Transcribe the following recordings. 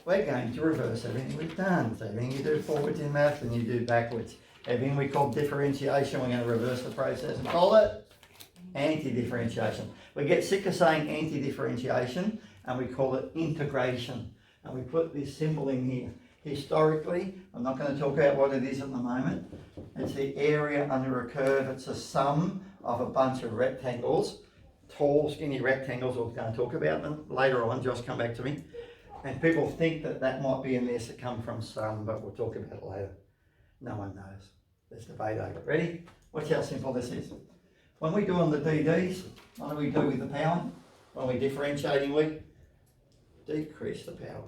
we're going to reverse everything we've done. So everything you do forwards in maths and you do backwards. Everything we call differentiation, we're going to reverse the process and call it anti-differentiation. We get sick of saying anti-differentiation and we call it integration. And we put this symbol in here. Historically, I'm not going to talk about what it is at the moment. It's the area under a curve. It's a sum of a bunch of rectangles, tall, skinny rectangles. We're going to talk about them later on. Josh, come back to me. And people think that that might be in this that come from sum, but we'll talk about it later. No one knows. Let's debate over it. Ready? Watch how simple this is. When we do on the DDs, what do we do with the power? When we're differentiating, we decrease the power.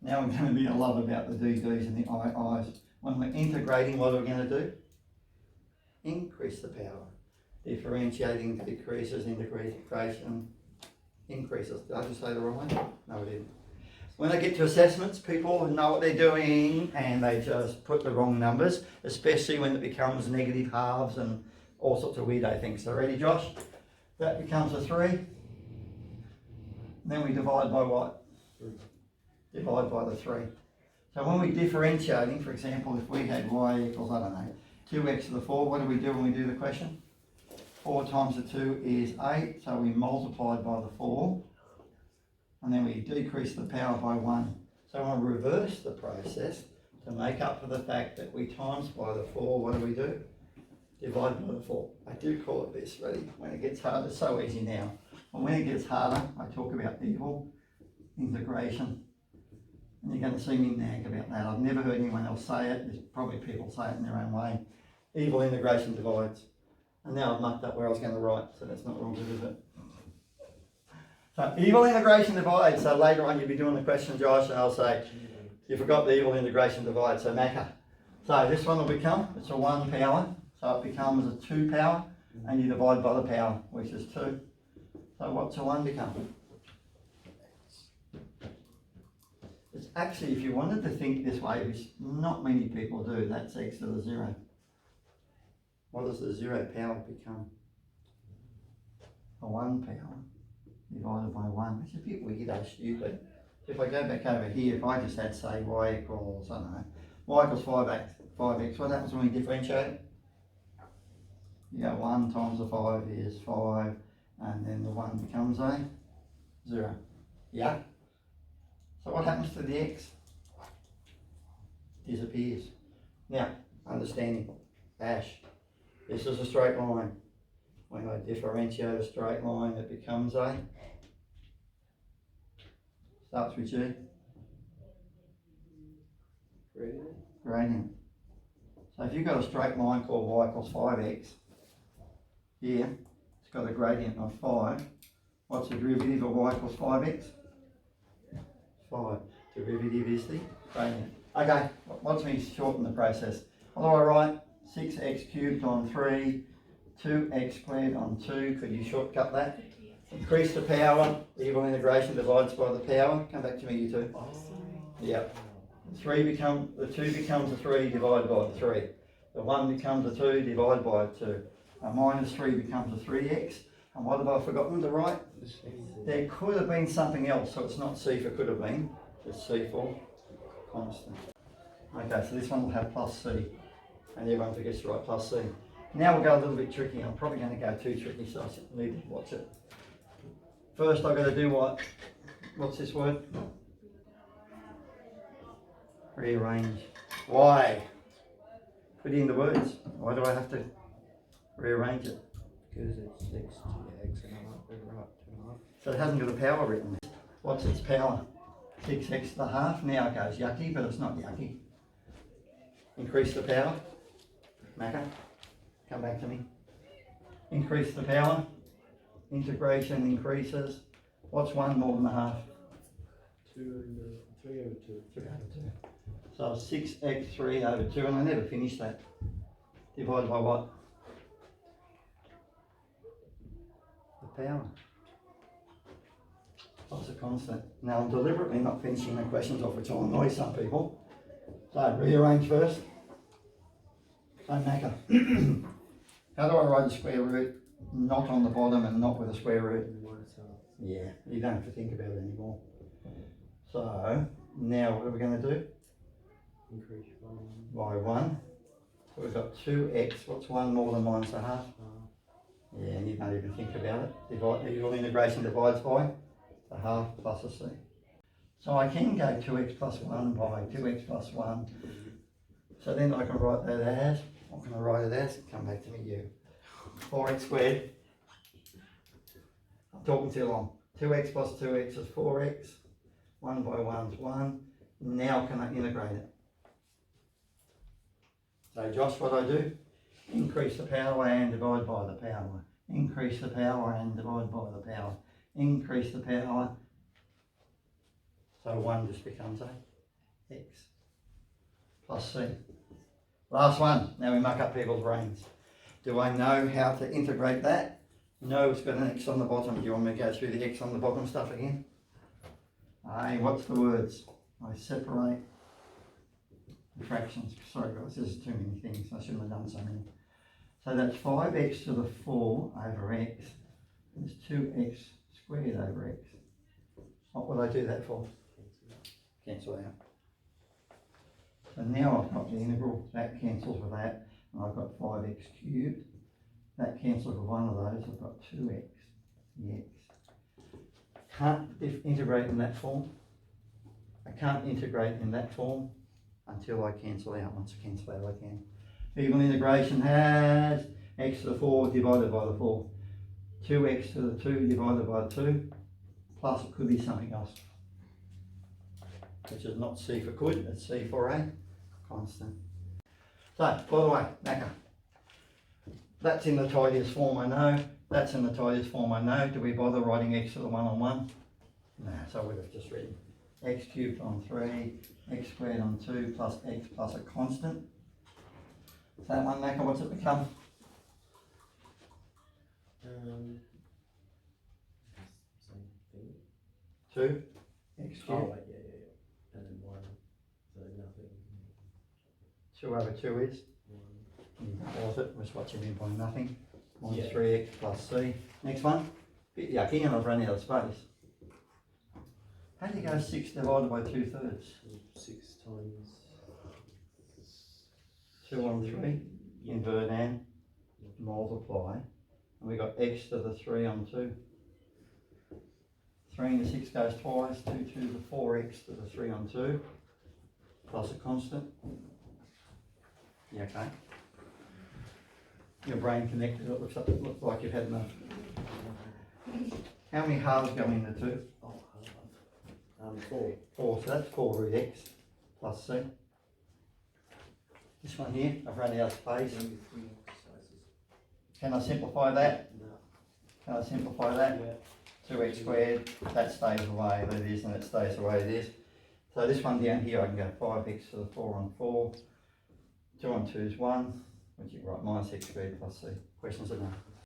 Now we're going to be a love about the DDs and the IIs. When we're integrating, what are we going to do? Increase the power. Differentiating decreases, integration increases. Did I just say the wrong way? No, I didn't. When they get to assessments, people know what they're doing and they just put the wrong numbers, especially when it becomes negative halves and all sorts of weirdo things. So ready, Josh? That becomes a 3. Then we divide by what? 3. Divide by the 3. So when we're differentiating, for example, if we had y equals, I don't know, 2x to the 4, what do we do when we do the question? 4 times the 2 is 8, so we multiply by the 4. And then we decrease the power by 1. So I'll reverse the process to make up for the fact that we times by the 4, what do? Divide by the 4. I do call it this, ready? When it gets harder, it's so easy now. And when it gets harder, I talk about evil integration. And you're going to see me nag about that. I've never heard anyone else say it. There's probably people say it in their own way. Evil integration divides. And now I've mucked up where I was going to write, so that's not real good, is it? So evil integration divides. So later on you'll be doing the question, Josh, and I'll say, you forgot the evil integration divide, so Macca. So this one will become, it's a 1 power, so it becomes a 2 power, and you divide by the power, which is 2. So what's a 1 become? It's actually, if you wanted to think this way, which not many people do, that's x to the 0. What does the 0 power become? A 1 power divided by 1. It's a bit weird, though, stupid. So if I go back over here, if I just had, say, y equals, I don't know, y equals 5x, what happens when we differentiate? You go 1 times the 5 is 5, and then the 1 becomes a 0. Yeah? So what happens to the x? Disappears. Now, understanding, Ash, this is a straight line. When I differentiate a straight line, it becomes a, starts with G. Gradient. So if you've got a straight line called y equals 5x, here, it's got a gradient of 5. What's the derivative of y equals 5x? 5. Derivative is the gradient. Okay, watch me shorten the process. What do I write? 6x cubed on 3, 2x squared on 2. Could you shortcut that? Increase the power. Evil integration divides by the power. Come back to me, you two. Yep. The 2 becomes a 3 divided by the 3. The 1 becomes a 2 divided by a 2. A minus 3 becomes a 3x. And what have I forgotten to write? There could have been something else, so it's not C for could have been. It's C for constant. Okay, so this one will have plus C. And everyone forgets to write plus C. Now we'll go a little bit tricky. I'm probably going to go too tricky, so I need to watch it. First I've got to do what? What's this word? Rearrange. Why? Put in the words. Why do I have to rearrange it? Because it's 6 to the x and I'm up there right 2.5. So it hasn't got a power written. What's its power? 6x to the half. Now it goes yucky, but it's not yucky. Increase the power. Macca, come back to me. Increase the power. Integration increases. What's 1 more than a half? 3 over 2. 3 over 2. So 6x 3 over 2, and I never finished that. Divided by what? The power. What's a constant? Now I'm deliberately not finishing the questions off, which will annoy some people. So rearrange first. So Macca. How do I write a square root? Not on the bottom and not with a square root. Yeah, you don't have to think about it anymore. So Now what are we going to do? Increase By 1. So we've got 2x. What's 1 more than minus a half? Yeah, and you don't even think about it. The usual integration divides by a half plus a c. So I can go 2x plus 1 by 2x plus 1. So then I can write that as, what can I write it as? Come back to me, you. 4x squared. I'm talking too long. 2x plus 2x is 4x. 1 by 1 is 1. Now can I integrate it? So Josh, what I do? Increase the power and divide by the power. Increase the power and divide by the power. Increase the power. So 1 just becomes a x plus c. Last one. Now we muck up people's brains. Do I know how to integrate that? No, it's got an x on the bottom. Do you want me to go through the x on the bottom stuff again? Hey, what's the words? I separate the fractions. Sorry guys, there's too many things. I shouldn't have done so many. So that's 5x to the 4 over x. There's 2x squared over x. What would I do that for? Cancel out. So now I've got the integral. That cancels with that. And I've got 5x cubed. That cancels with one of those. I've got 2x. The x. Can't integrate in that form. I can't integrate in that form until I cancel out. Once I cancel out, I can. Even integration has x to the 4 divided by the 4. 2x to the 2 divided by 2. Plus it could be something else. Which is not C for could, it's C for a constant. So, by the way, Macca. That's in the tidiest form, I know. That's in the tidiest form, I know. Do we bother writing x to the 1 on 1? No, so we'd have just written x cubed on 3, x squared on 2 plus x plus a constant. So that one, Macca, what's it become? Same thing. 2 x cubed. Oh, yeah. And then 1. So nothing. 2 over 2 is? 1. Pause it, just what you mean by nothing. Minus Yeah. 3x plus c. Next one. Bit yucky and I've run out of space. How do you go 6 divided by 2/3? 6 times 2 on 3. Invert and multiply. And we got x to the 3 on 2. 3 and the 6 goes twice. 2 to the 4x to the 3 on 2. Plus a constant. Yeah, okay. Your brain connected, it looks like you've had enough. How many halves go in the 2? Oh, 4. 4, so that's 4 root x plus c. This one here, I've run out of space. Only 3 exercises. Can I simplify that? No. Can I simplify that? Yeah. 2x squared, that stays the way that it is and it stays the way it is. So this one down here, I can go 5x to the 4 on 4. 2 on 2 is 1, which you can write minus x squared plus c. Questions or no?